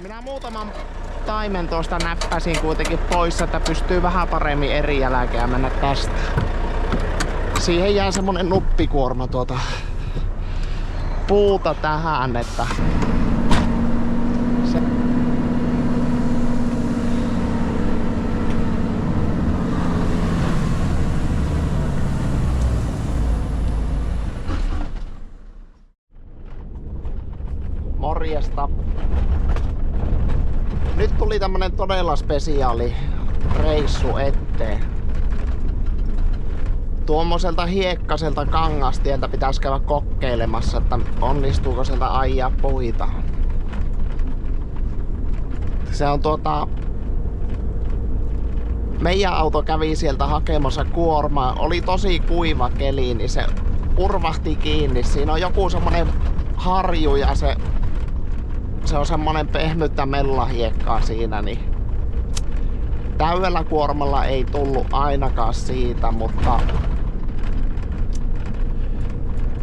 Minä muutaman taimen tuosta näppäsin kuitenkin pois, että pystyy vähän paremmin eri jälkeen mennä tästä. Siihen jää semmonen nuppikuorma tuota puuta tähän, että se... Morjesta. Nyt tuli tämmönen todella spesiaali reissu eteen. Tuommoiselta hiekkaselta kangastieltä pitäisi käydä kokeilemassa, että onnistuuko sieltä ajaa puita. Se on meidän auto kävi sieltä hakemassa kuormaa. Oli tosi kuiva keli, niin se urvahti kiinni. Siinä on joku semmonen harju ja se on semmonen pehmyttä mellahiekkaa siinä, niin täydellä kuormalla ei tullut ainakaan siitä, mutta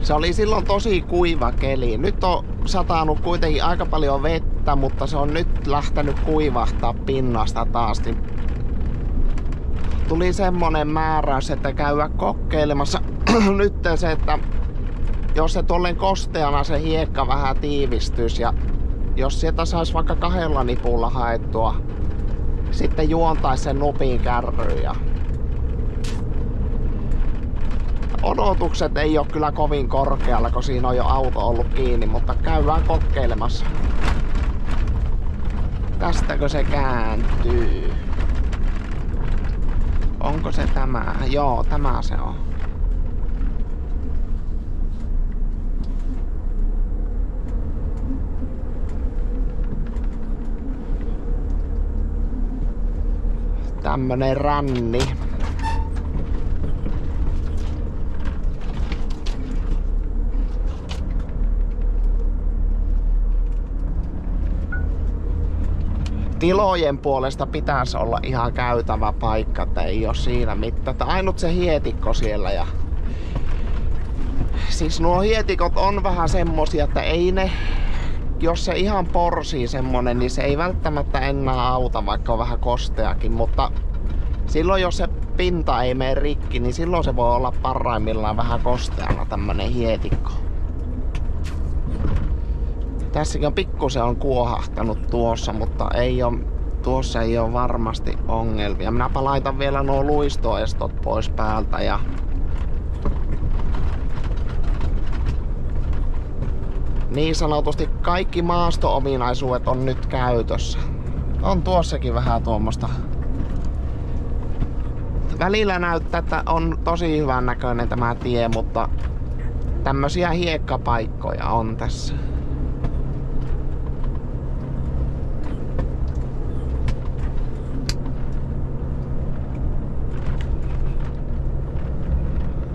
se oli silloin tosi kuiva keli. Nyt on satanut kuitenkin aika paljon vettä, mutta se on nyt lähtenyt kuivahtaa pinnasta taas. Niin tuli semmonen määräys, että käydä kokeilemassa nyt se, että jos se tolleen kosteana se hiekka vähän tiivistyisi ja jos sieltä sais vaikka 2 nipulla haettua, sitten juontaisi sen nupin kärryyn. Odotukset ei ole kyllä kovin korkealla, kun siinä on jo auto ollut kiinni, mutta käydään kokeilemassa. Tästäkö se kääntyy? Onko se tämä? Joo, tämä se on. Tämmönen ränni. Tilojen puolesta pitäisi olla ihan käytävä paikka, että ei oo siinä mitään. Ainut se hietikko siellä ja... Siis nuo hietikot on vähän semmosia, että ei ne... Jos se ihan porsii semmonen, niin se ei välttämättä enää auta, vaikka on vähän kosteakin, mutta silloin jos se pinta ei mene rikki, niin silloin se voi olla parhaimmillaan vähän kosteana tämmönen hietikko. Tässäkin on pikkusen on kuohahtanut tuossa, mutta tuossa ei ole varmasti ongelmia. Minäpä laitan vielä nuo luistoestot pois päältä ja niin sanotusti kaikki maasto-ominaisuudet on nyt käytössä. On tuossakin vähän tuommoista. Välillä näyttää, että on tosi hyvän näköinen tämä tie, mutta tämmösiä hiekkapaikkoja on tässä.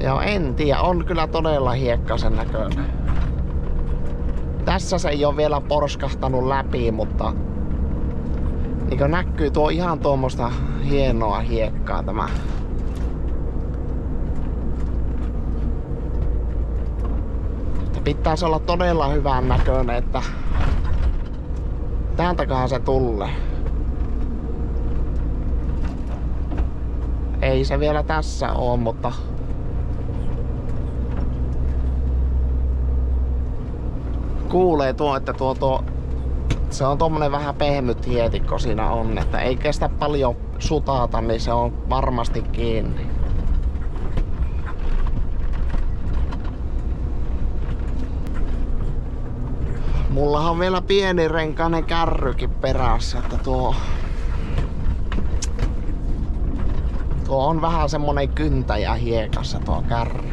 Joo, en tiedä. On kyllä todella hiekkasen näköinen. Tässä se ei ole vielä porskahtanut läpi, mutta niin kuin näkyy, tuo ihan tuommoista hienoa hiekkaa tämä. Pitäisi olla todella hyvän näköinen, että täältäköhän se tulee. Ei se vielä tässä oo, mutta kuulee tuo, että se on tommonen vähän pehmyt hietikko siinä on, että ei kestä paljon sutaata, niin se on varmasti kiinni. Mullahan on vielä pieni renkainen kärrykin perässä, että tuo on vähän semmonen kyntäjä hiekassa tuo kärry.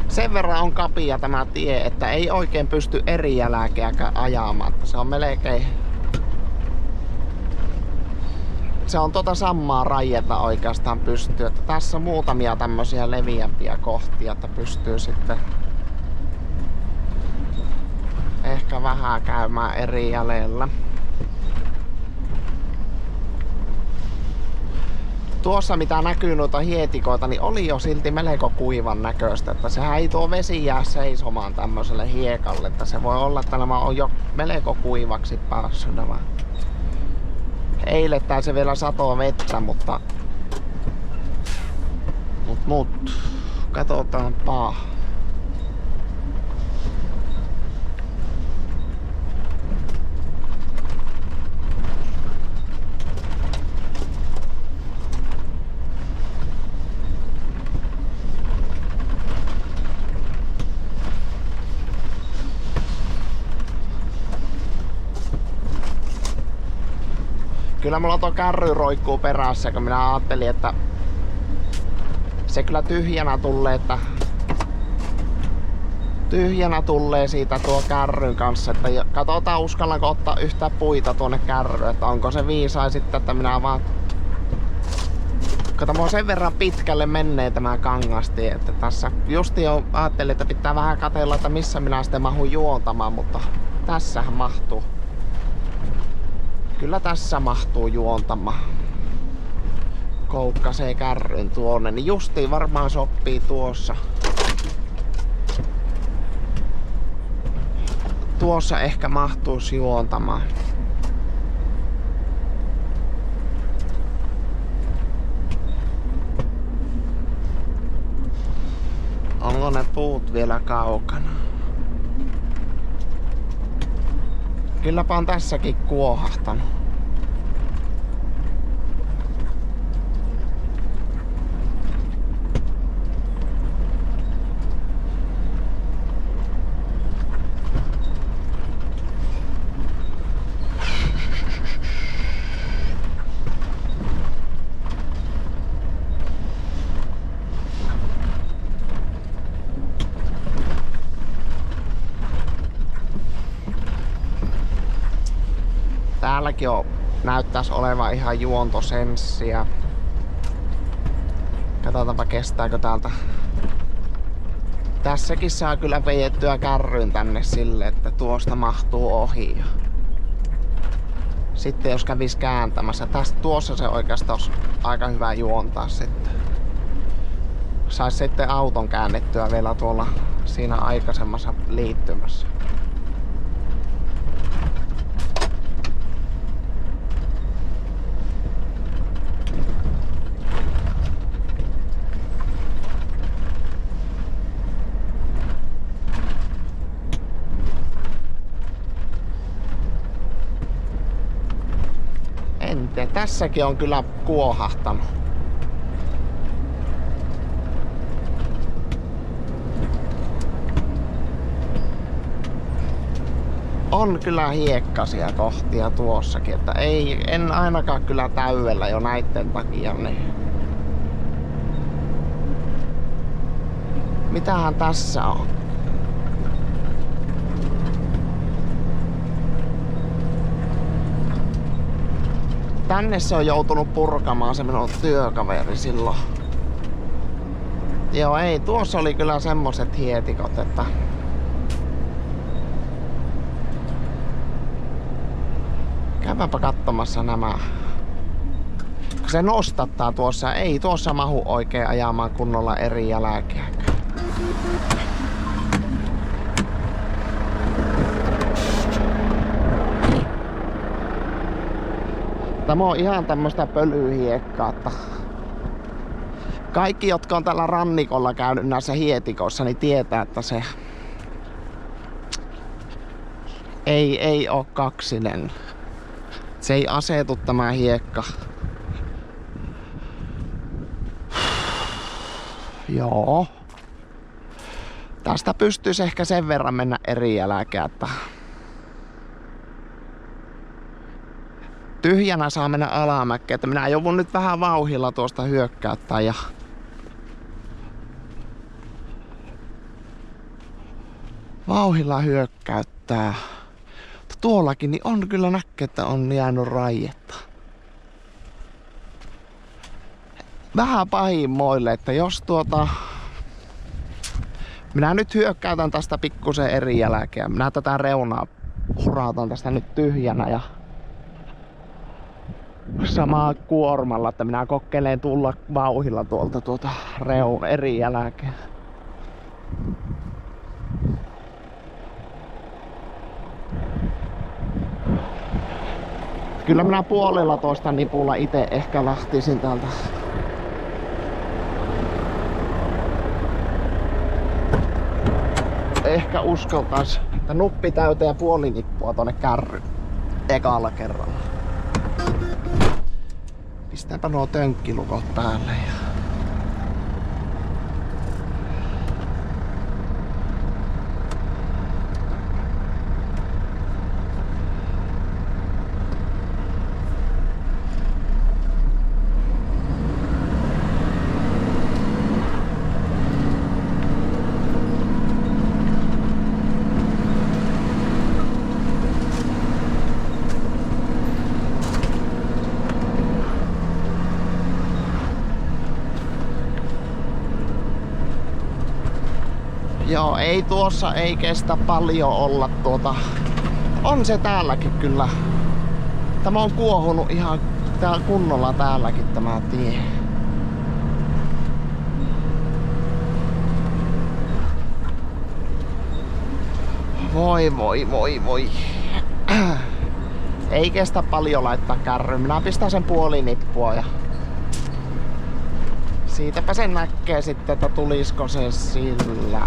Sen verran on kapia tämä tie, että ei oikein pysty eri jälkeäkään ajamaan. Se on melkein... Se on samaa rajetta oikeastaan pystyy. Että tässä on muutamia tämmösiä leviämpiä kohtia, että pystyy sitten ehkä vähän käymään eri jäljellä. tuossa mitä näkyy noita hietikoita, niin oli jo silti melko kuivan näköistä, että sehän ei tuo vesi jää seisomaan tämmöiselle hiekalle, että se voi olla, että nämä on jo melko kuivaksi päässyt nämä. Eilettäin se vielä satoo vettä, mutta katsotaanpa. Kyllä mulla tuo kärry roikkuu perässä, kun minä ajattelin, että se kyllä tyhjänä tulee siitä tuo kärryn kanssa, että katsotaan uskallanko ottaa yhtä puita tuonne kärryyn, että onko se viisai sitten, että minä vaan... Kato, mua sen verran pitkälle menee tämä kangastie, että tässä justi jo ajattelin, että pitää vähän katsella, että missä minä sitten mahun juontamaan, mutta tässähän mahtuu. Kyllä tässä mahtuu juontama. Koukkasee kärryn tuonne, niin justiin varmaan sopii tuossa. Tuossa ehkä mahtuisi juontamaan. Onko ne puut vielä kaukana? Kylläpä on tässäkin kuohahtanut. Täälläkin näyttäisi olevan ihan juontosenssiä. Katsotaanpa kestääkö täältä. Tässäkin saa kyllä vejettyä kärryn tänne sille, että tuosta mahtuu ohi. Sitten jos kävis kääntämässä, tuossa se oikeastaan olisi aika hyvä juontaa sitten. Sais sitten auton käännettyä vielä tuolla siinä aikaisemmassa liittymässä. Tässäkin on kyllä kuohahtanut. On kyllä hiekkasia kohtia tuossakin, että en ainakaan kyllä täydellä jo näitten takia. Niin. Mitähän tässä on? Tänne se on joutunut purkamaan se minun työkaveri silloin. Joo, ei, tuossa oli kyllä semmoset hietikot, että... Käypäpä katsomassa nämä. Se nostattaa tuossa, ei tuossa mahu oikein ajamaan kunnolla eri jälkeä. Tämä on ihan tämmöstä pölyhiekkaa, että kaikki, jotka on tällä rannikolla käynyt näissä hietikoissa, niin tietää, että se ei oo kaksinen. Se ei asetu tämä hiekka. Joo. Tästä pystyisi ehkä sen verran mennä eri jälkeä, että tyhjänä saa mennä alamäkeen, että minä joudun nyt vähän vauhilla tuosta hyökkäyttää ja vauhilla hyökkäyttää. Mutta tuollakin niin on kyllä näkee, että on jäänyt raietta. Vähän pahimmoille, että jos minä nyt hyökkäytän tästä pikkusen eri jälkeä. Minä tätä reunaa hurautan tästä nyt tyhjänä ja samaa kuormalla, että minä kokeilen tulla vauhilla tuolta reun eri jälkeen. Kyllä minä 1,5 nipulla itse ehkä lähtisin täältä. Ehkä uskaltais, että nuppi täyteen ja 0,5 nippua tonne kärry ekalla kerralla. Pistäänpä nuo tönkkilukot päälle ja... Joo, ei tuossa ei kestä paljon olla On se täälläkin kyllä. Tämä on kuohunut ihan kunnolla täälläkin tämä tie. Voi. Ei kestä paljon laittaa kärryyn. Minä pistän sen 0,5 nippua ja... Siitäpä sen näkee sitten, että tulisiko se sillä.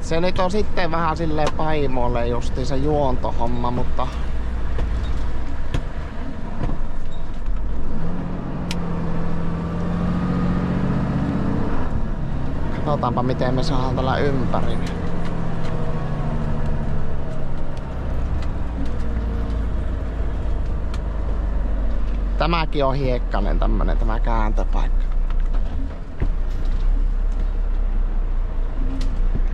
Se nyt on sitten vähän silleen paimoille justi se juontohomma, mutta... Katsotaanpa miten me saadaan tällä ympäri. Tämäkin on hiekkainen tämä kääntöpaikka.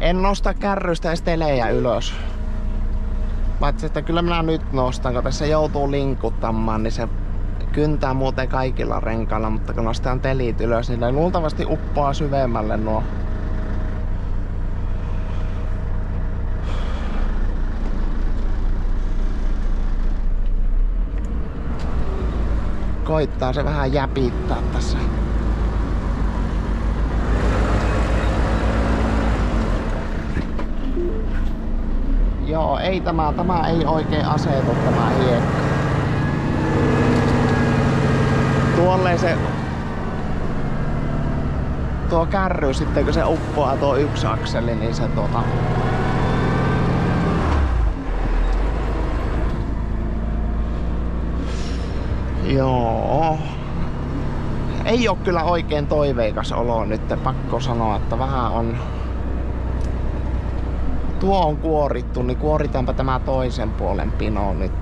En nosta kärrystä edes telejä ylös. Paitsi että kyllä minä nyt nostan, kun tässä joutuu linkuttamaan, niin se kyntää muuten kaikilla renkailla, mutta kun nostan telit ylös, niin ne luultavasti uppoaa syvemmälle nuo. Koittaa se vähän jäpittää tässä. Joo, ei tämä ei oikein asetu tämä hiekka. Tuolleen se tuo kärry sitten kun se uppoaa tuo yksi akseli, niin se Joo. Ei oo kyllä oikein toiveikas olo nyt, pakko sanoa, että vähän on... Tuo on kuorittu, niin kuoritaanpa tämä toisen puolen pino nyt.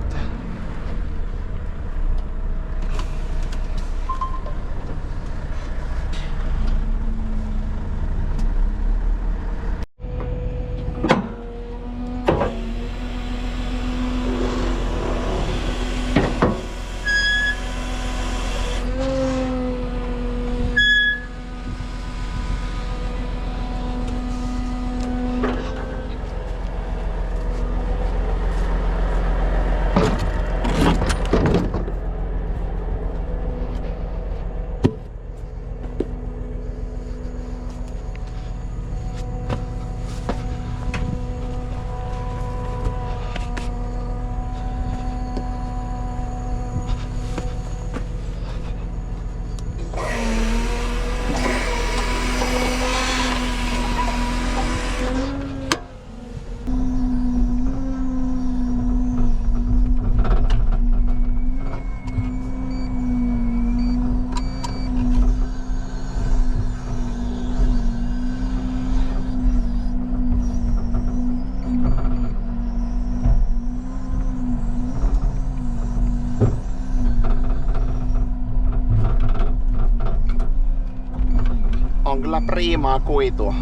On kyllä priimaa kuitua.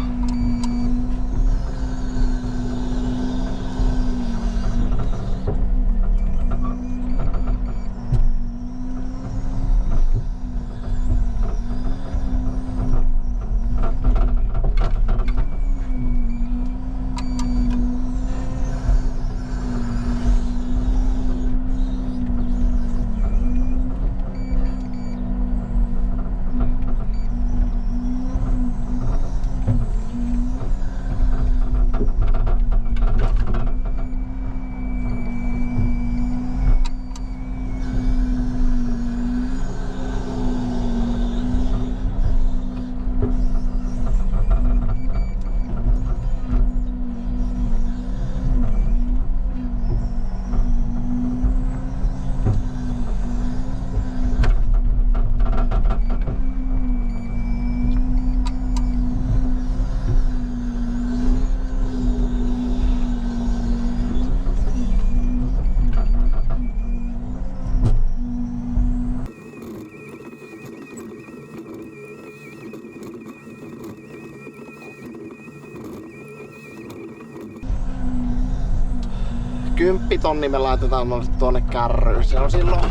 10 tonni me laitetaan tuonne kärryyn. Se on silloin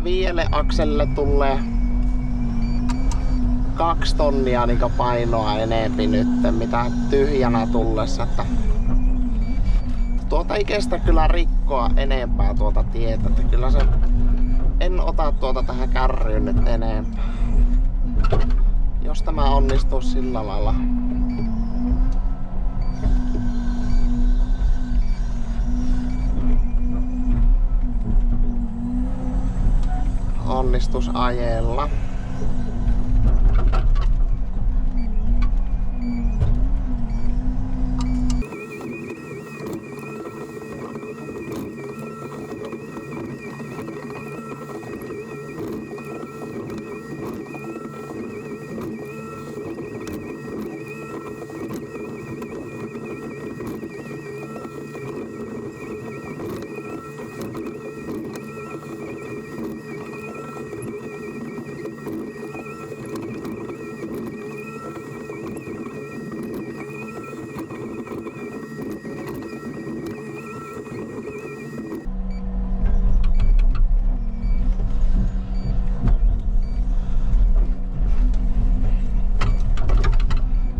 5 akselille tulee 2 tonnia niin painoa enempi nyt, mitä tyhjänä tullessa. Että tuota ei kestä kyllä rikkoa enempää tuota tietä. Että kyllä se, en ota tuota tähän kärryyn nyt enempää. Jos tämä onnistuu sillä lailla. Onnistusajella.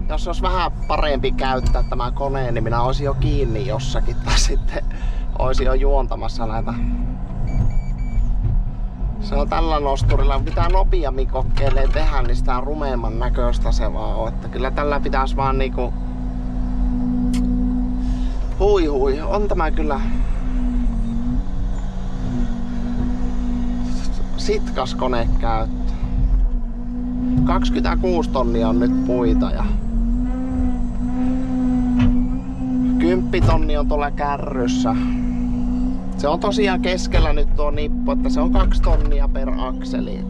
Jos olisi vähän parempi käyttää tämä kone, niin minä olisin jo kiinni jossakin tai sitten olisin jo juontamassa näitä. Se on tällä nosturilla, mitä nopeammin kokeilee tehdä, niin sitä rumeemman näköistä se vaan on. Että kyllä tällä pitäisi vaan niinku... Hui, on tämä kyllä... Sitkas konekäyttö. 26 tonnia on nyt puita ja 10 tonnia on tuolla kärryssä. Se on tosiaan keskellä nyt tuo nippu, että se on 2 tonnia per akseli.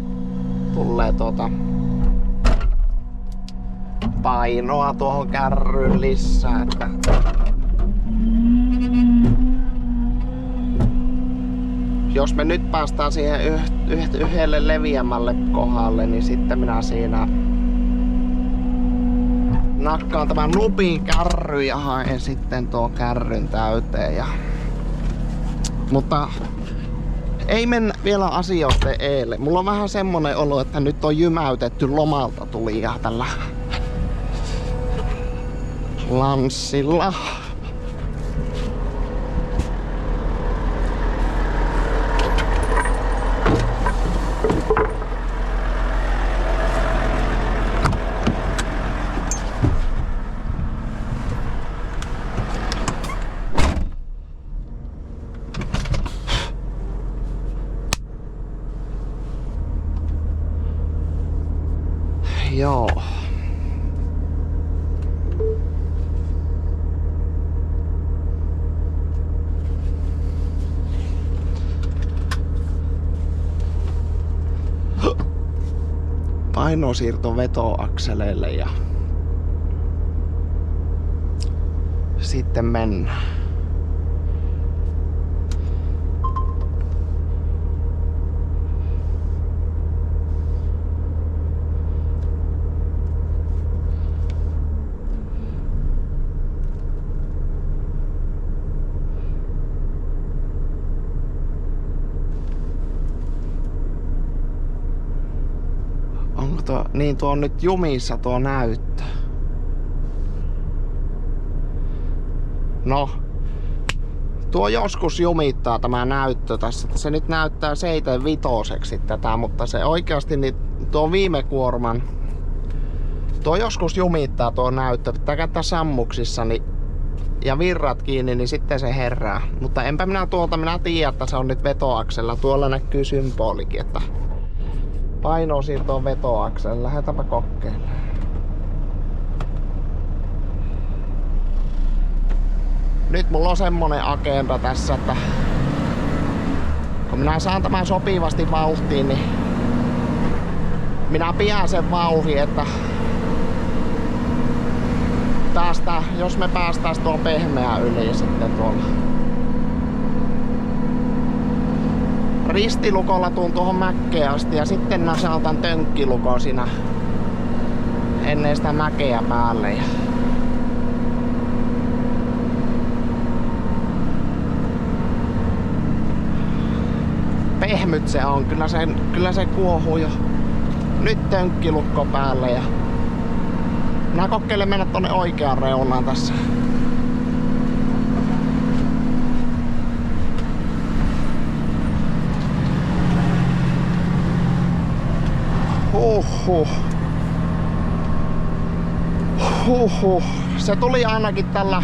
Tulee painoa tuohon kärryyn lisää. Että jos me nyt päästään siihen yhdelle leviämälle kohdalle, niin sitten minä siinä nakkaan tämän nupin kärryyn ja haen sitten tuon kärryn täyteen. Mutta ei mennä vielä asioiden eelle. Mulla on vähän semmonen olo, että nyt on jymäytetty lomalta tulija tällä lanssilla. Joo. Painosiirto vetoakseleille ja sitten mennään. Niin tuo on nyt jumissa tuo näyttö. No. Tuo joskus jumittaa tämä näyttö tässä. Se nyt näyttää 7.5 tätä, mutta se oikeasti niin tuo viime kuorman. Tuo joskus jumittaa tuo näyttö. Pitää käyttää sammuksissa niin, ja virrat kiinni, niin sitten se herää. Mutta enpä minä tiedä, että se on nyt vetoaksella. Tuolla näkyy symbolikin, että painosiirto on vetoaksella. Lähdetäänpä kokeilemaan. Nyt mulla on semmonen agenda tässä, että kun minä saan tämän sopivasti vauhtiin, niin minä pidän sen vauhdin, että jos me päästäis tuon pehmeä yli sitten tuolla. Ristilukolla tuun tuohon mäkeen asti ja sitten otan tönkkilukon siinä ennen sitä mäkeä päälle. pehmyt se on. Kyllä se kuohuu jo. Nyt tönkkilukko päälle ja minä kokeilen mennä tonne oikeaan reunaan tässä. Se tuli ainakin tällä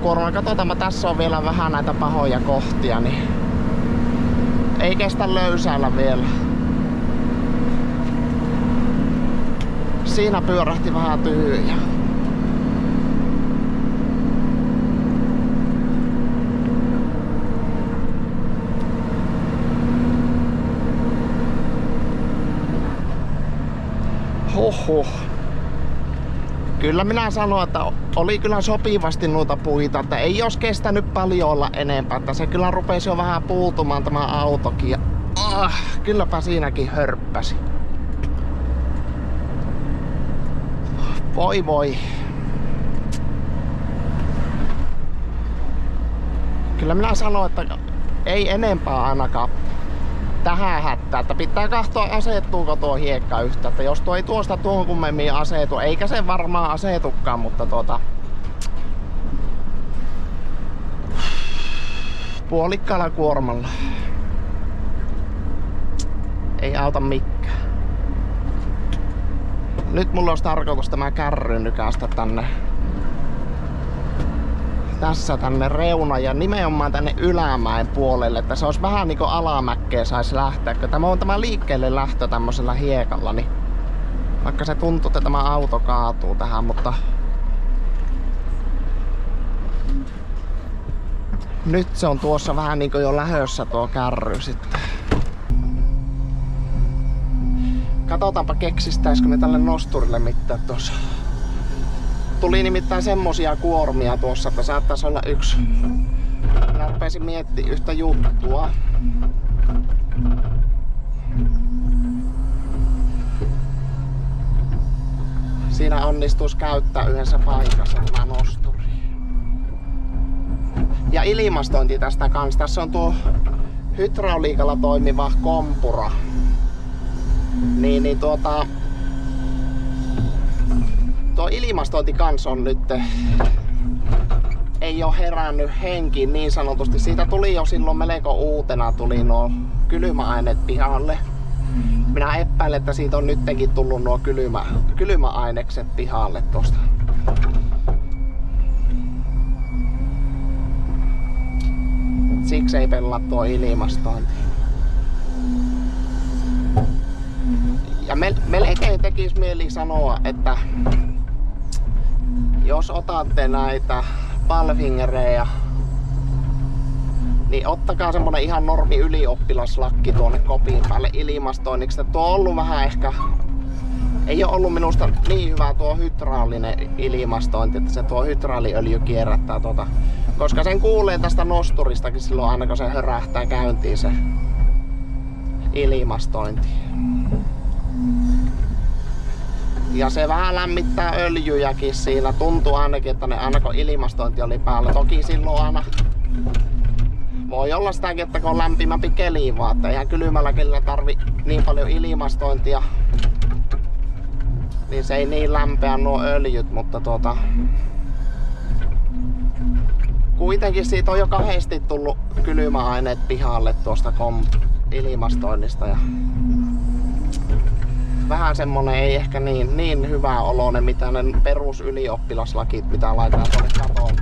kuormalla. Katsotaanpa, tässä on vielä vähän näitä pahoja kohtia, niin ei kestä löysäillä vielä. Siinä pyörähti vähän tyhjä. Kyllä minä sanoin, että oli kyllä sopivasti noita puita, että ei jos kestänyt paljon olla enempää, että se kyllä rupesi jo vähän puutumaan tämä autokin. Ja, kylläpä siinäkin hörppäsi. Voi. Kyllä minä sanoin, että ei enempää ainakaan tähän hättää, että pitää katsoa asettuuko tuo hiekka yhtä, että jos tuo ei tuosta tuohon kummemmin asetu, eikä se varmaan asetukaan, mutta puolikkaalla kuormalla ei auta mikään. Nyt mulla olisi tarkoitus tämä kärry nykästä tänne reuna ja nimenomaan tänne ylämäen puolelle, että se olisi vähän niinku alamäkkeä saisi lähteä. Kun tämä on tämä liikkeelle lähtö tämmöisellä hiekalla, niin vaikka se tuntuu, että tämä auto kaatuu tähän, mutta nyt se on tuossa vähän niinku jo lähössä tuo kärry sitten. Katsotaanpa keksistäisikö me tälle nosturille mitään tuossa. Tuli nimittäin semmosia kuormia tuossa, että saattaisi olla yksi. Minä rupesin miettimään yhtä juttua. Siinä onnistuisi käyttää yhdessä paikassa tämä nosturi. Ja ilmastointi tästä kanssa. Tässä on tuo hydrauliikalla toimiva kompura. Tuo ilmastointi kans on nyt, ei oo herännyt henkiin niin sanotusti. Siitä tuli jo silloin melko uutena tuli nuo kylmäaineet pihalle. Minä epäilen, että siitä on nytkin tullut nuo kylmäainekset pihalle tosta. Siksi ei pelaa tuo ilmastointi. Ja melkein tekis mieli sanoa, että jos otatte näitä Palfingereja, niin ottakaa semmonen ihan normi ylioppilaslakki tuonne kopin päälle ilmastoinniksi. Tuo on ollut vähän ehkä, ei ole ollut minusta niin hyvä tuo hydraulinen ilmastointi, että se tuo hydraaliöljy kierrättää koska sen kuulee tästä nosturistakin silloin aina kun se hörähtää käyntiin se ilmastointi. Ja se vähän lämmittää öljyjäkin siinä. Tuntuu ainakin, että ne aina kun ilmastointi oli päällä. Toki silloin aina voi olla sitäkin, että kun on lämpimämpi keli vaan. Että eihän kylmällä kelillä tarvi niin paljon ilmastointia. Niin se ei niin lämpeä nuo öljyt, mutta kuitenkin siitä on jo kahdesti tullut kylmäaineet pihalle tuosta ilmastoinnista. Ja vähän semmonen ei ehkä niin hyvä oloinen mitä ne perus ylioppilaslakit mitä laitetaan tuonne katoon.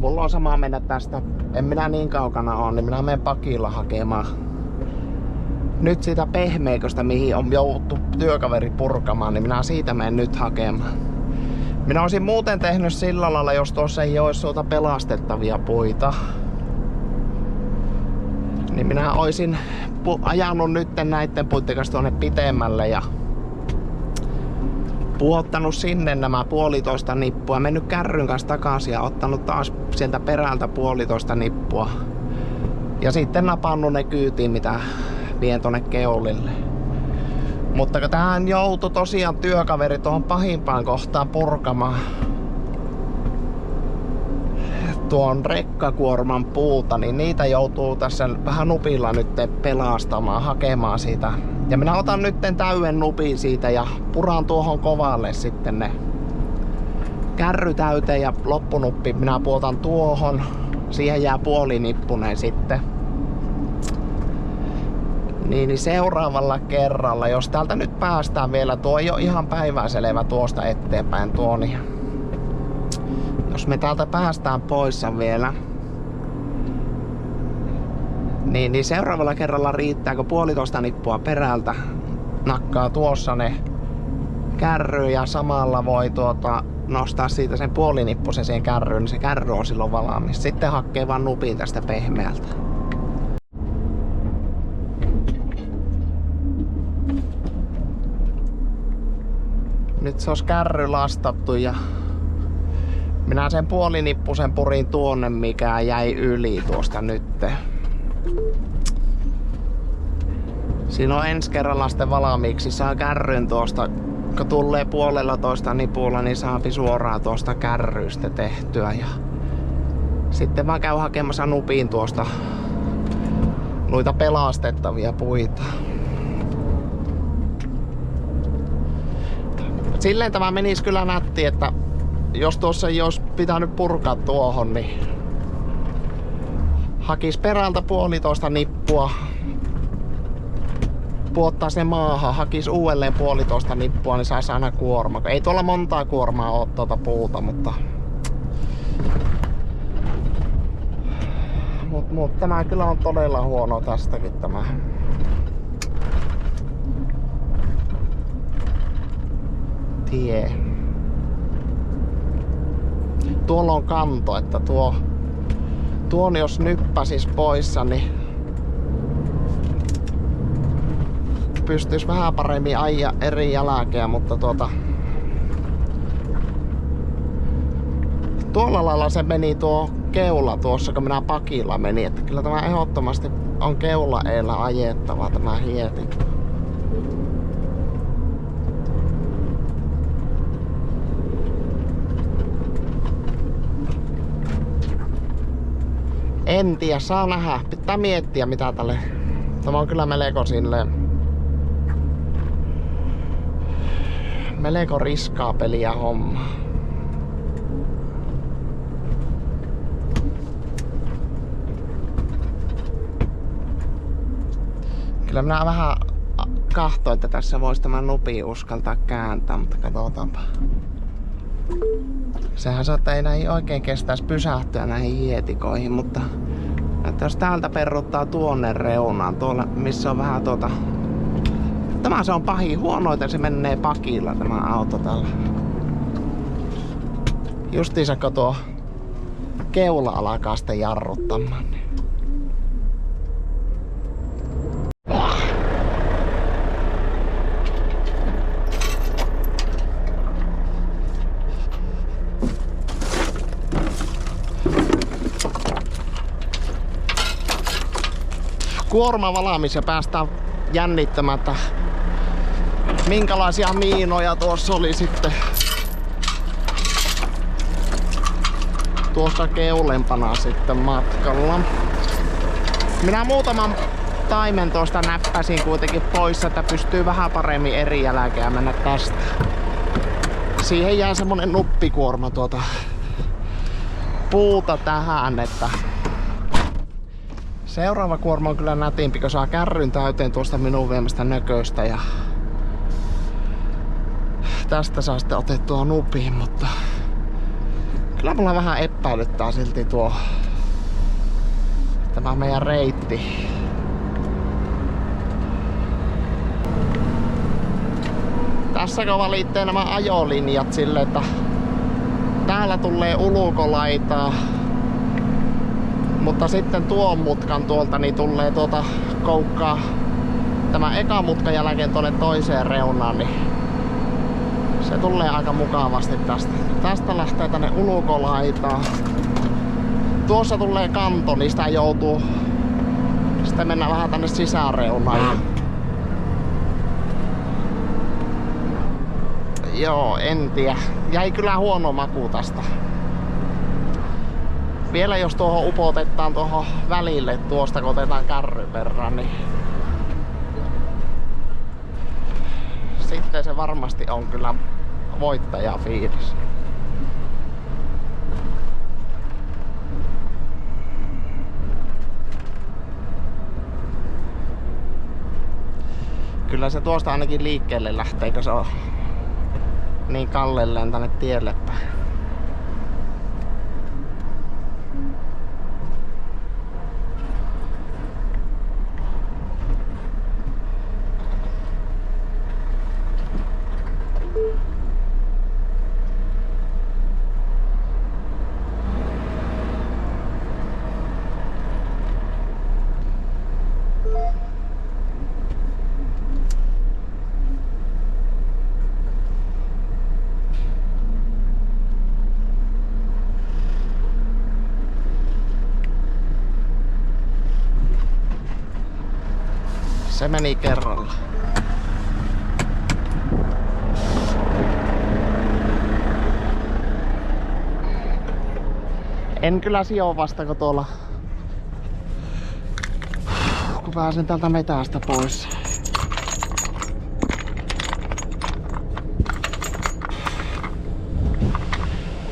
Mulla on sama mennä tästä, en minä niin kaukana oo, niin minä menen pakilla hakemaan nyt sitä pehmeiköstä, mihin on jouduttu työkaveri purkamaan, niin minä siitä menen nyt hakemaan. Minä olisin muuten tehnyt sillä lailla, jos tuossa ei olisi pelastettavia puita. Niin minä olisin ajanut nyt näitten puitten kanssa tuonne pitemmälle ja puhottanut sinne nämä 1,5 nippua, mennyt kärryn kanssa takaisin ja ottanut taas sieltä perältä 1,5 nippua. Ja sitten napannut ne kyytiin, vien tonne keulille. Mutta kun tähän joutui tosiaan työkaveri tuohon pahimpaan kohtaan purkamaan tuon rekkakuorman puuta, niin niitä joutuu tässä vähän nupilla nyt pelastamaan, hakemaan siitä. Ja minä otan nyt täyden nupin siitä ja puran tuohon kovalle sitten ne kärry täyteen ja loppunuppi minä puotan tuohon. Siihen jää puolinippunen sitten. Niin seuraavalla kerralla, jos täältä nyt päästään vielä, tuo ei ole ihan päivänselvä tuosta eteenpäin tuo, niin jos me täältä päästään poissa vielä, niin seuraavalla kerralla riittääkö 1,5 nippua perältä, nakkaa tuossa ne kärry ja samalla voi nostaa siitä sen puolinippusen siihen kärryyn, niin se kärry on silloin valmis. Sitten hakkee vaan nupin tästä pehmeältä. Nyt se olisi kärry lastattu ja minä sen puolinippusen purin tuonne, mikä jäi yli tuosta nytte. Siinä on ensi kerralla sitten valmiiksi. Saa kärryn tuosta, kun tulee 1,5 nipulla, niin saapi suoraan tuosta kärrystä tehtyä. Ja sitten vaan käy hakemassa nupin tuosta noita pelastettavia puita. Silleen tämä menisi kyllä nätti, että jos tuossa ei olisi pitänyt purkaa tuohon, niin hakisi perältä 1,5 nippua, puottaa sen maahan, hakisi uudelleen 1,5 nippua, niin saisi aina kuorma. Ei tuolla montaa kuormaa ole tuota puuta, mutta tämä kyllä on todella huono tästäkin tämä. Tie. Tuolla on kanto, että tuon jos nyppäsis poissa, niin pystyis vähän paremmin ajaa eri jälkeä, mutta tuolla lailla se meni tuo keula tuossa, kun minä pakilla menin, että kyllä tämä ehdottomasti on keula eellä ajettava tämä hieti. En tiedä, saa nähdä. Pitää miettiä mitä tälle. Tämä on kyllä melko riskaa peliä homma. Kyllä minä vähän kahtoin, että tässä voisi tämän nupi uskaltaa kääntää, mutta katsotaanpa. Sehän saattaa ei näihin oikein kestäisi pysähtyä näihin hietikoihin, mutta että jos täältä perruttaa tuonne reunaan, tuolla missä on vähän Tämä se on pahin, huonoiten se menee pakilla tämä auto täällä. Justiinsa kun tuo keula alkaa sitten jarruttamaan. Kuorma valmis ja päästään jännittämään, että minkälaisia miinoja tuossa oli sitten tuossa keulempana sitten matkalla. Minä muutaman taimen tuosta näppäsin kuitenkin pois, että pystyy vähän paremmin eri jälkeä mennä tästä. Siihen jää semmonen nuppikuorma puuta tähän, että seuraava kuorma on kyllä nätimpi, kun saa kärryn täyteen tuosta minun viemästä nököstä ja tästä saa sitten otettua nupiin, mutta kyllä mulla vähän epäilyttää silti tämä meidän reitti. Tässä kun valittiin nämä ajolinjat sille, että täällä tulee ulkolaitaa, mutta sitten tuon mutkan tuolta niin tulee koukkaa tämä eka mutkan jälkeen tuonne toiseen reunaan, niin se tulee aika mukavasti tästä. Tästä lähtee tänne ulkolaitaan. Tuossa tulee kanto, niin sitä sitten mennään vähän tänne sisäreunaan. Joo, en tiedä. Jäi kyllä huono maku tästä. Vielä jos tuohon upotetaan tuohon välille tuosta, kun otetaan kärryn verran, niin sitten se varmasti on kyllä voittajafiilis. Kyllä se tuosta ainakin liikkeelle lähtee, kun se on niin kallelleen tänne tielle päin. Se meni kerralla. En kyllä sijoa vasta kun tuolla, kun pääsen tältä metästä pois.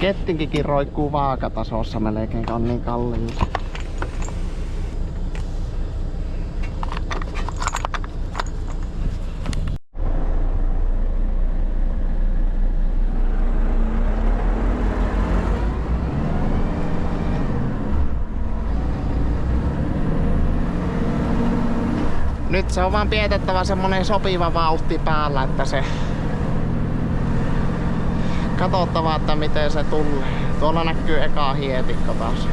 Kettinkikin roikkuu vaakatasossa melkein, kun on niin kalliilla. Nyt se on vaan pietettävä semmonen sopiva vauhti päällä, että se katsottava, että miten se tulee. Tuolla näkyy eka hietikko taas.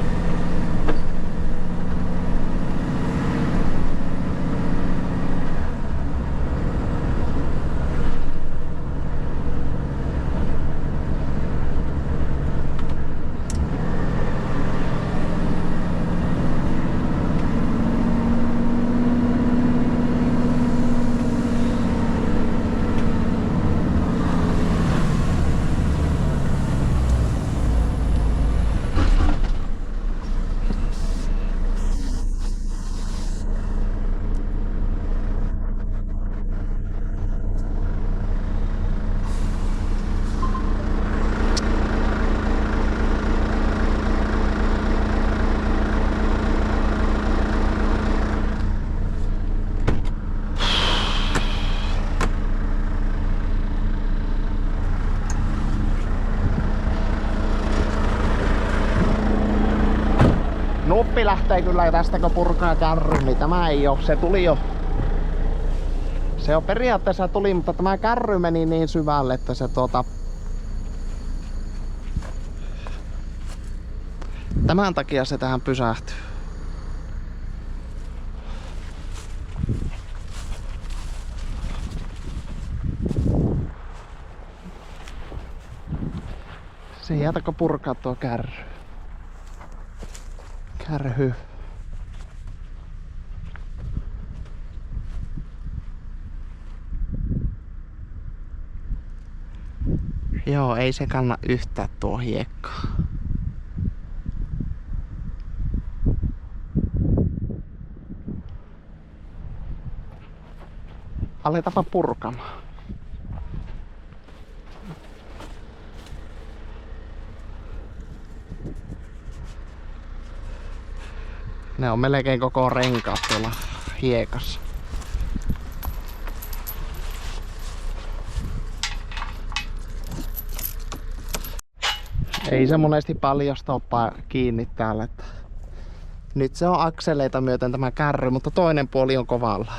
Nuppi lähtee kyllä tästä kun purkaa kärryn, niin tämä ei oo. Se tuli jo. Se on periaatteessa tuli, mutta tämä kärry meni niin syvälle, että se tämän takia se tähän pysähtyy. Se jätäkö purkaa tuo kärry. Kärhy. Joo, ei se kanna yhtään tuo hiekkaa. Aletaanpa purkamaan. Ne on melkein koko renkaat tuolla hiekassa. Ei se monesti paljon stoppaa kiinni täällä. Että nyt se on akseleita myöten tämä kärry, mutta toinen puoli on kovalla.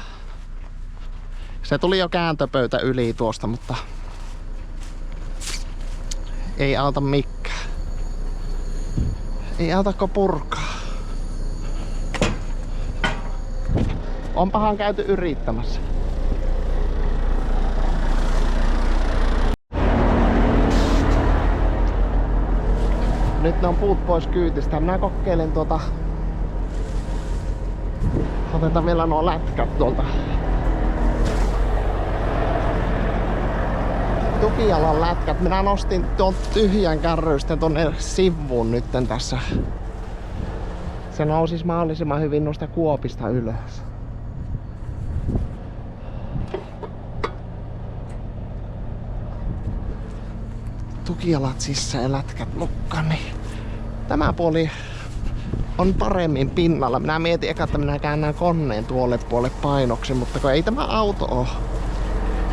Se tuli jo kääntöpöytä yli tuosta, mutta ei auta mikään. Ei autako purkaa. Onpahan käyty yrittämässä. Nyt ne on puut pois kyytistä. Minä kokeilen Otetaan vielä nuo lätkät tuolta. Tukijalan lätkät. Minä nostin tuolta tyhjän kärryistä tonne sivuun nytten tässä. Se nousisi mahdollisimman hyvin noista kuopista ylös. Tukijalat sisään ja lätkät mukaan, niin tämä puoli on paremmin pinnalla. Minä mietin eka, että minä käännän koneen tuolle puolelle painoksi, mutta kun ei tämä auto ole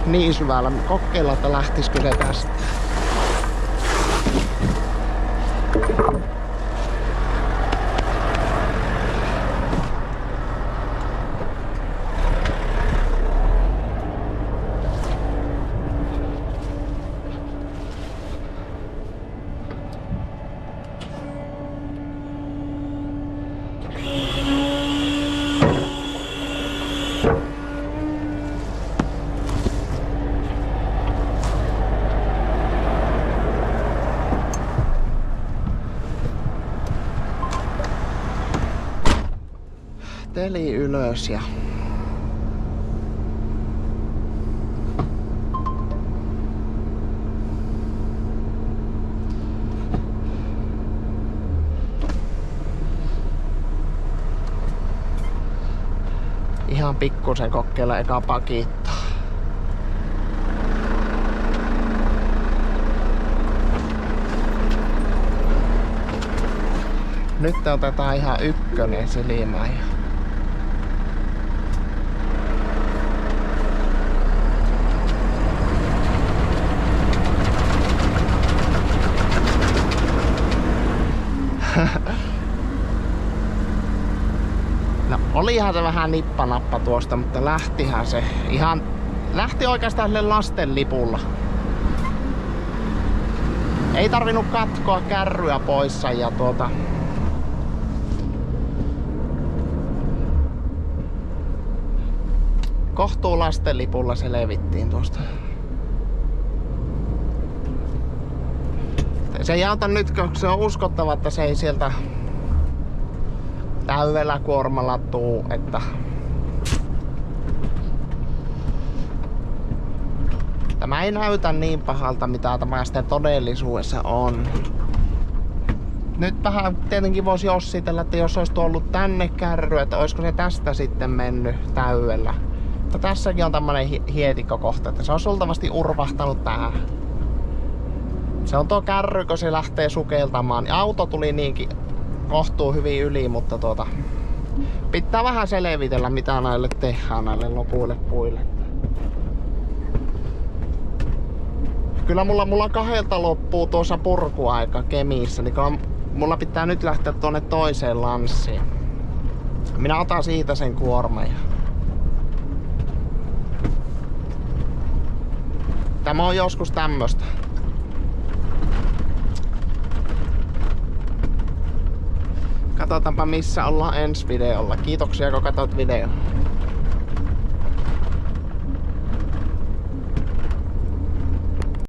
niin syvällä. Kokeillaan, että lähtisikö se tästä. Teli ylös ja ihan pikkusen kokeilla eka pakittaa. Nyt otetaan ihan ykkönen silmään. No olihan se vähän nippanappa tuosta, mutta lähtihän se ihan... Lähti oikeastaan sille lasten lipulla. Ei tarvinnut katkoa kärryä poissa ja kohtuu lasten lipulla se levittiin tuosta. Se ei auta nyt, kun se on uskottava, että se ei sieltä täydellä kuormalla tuu, että tämä ei näytä niin pahalta, mitä tämä sitten todellisuudessa on. Nyt vähän tietenkin voisi jossitella, että jos olisi ollut tänne kärry, että olisiko se tästä sitten mennyt täydellä. Mutta tässäkin on tämmönen hietikkokohta, että se on sultavasti urvahtanut tähän. Se on tuo kärry, kun se lähtee sukeltamaan. Auto tuli niinkin kohtuu hyvin yli, mutta pitää vähän selvitellä, mitä näille tehdään, näille lopuille puille. Kyllä mulla 2 loppuu tuossa purkuaika Kemissä, niin mulla pitää nyt lähteä tuonne toiseen lanssiin. Minä otan siitä sen kuorman. Tämä on joskus tämmöstä. Katsotaanpa missä ollaan ensi videolla. Kiitoksia kun katsoit videon.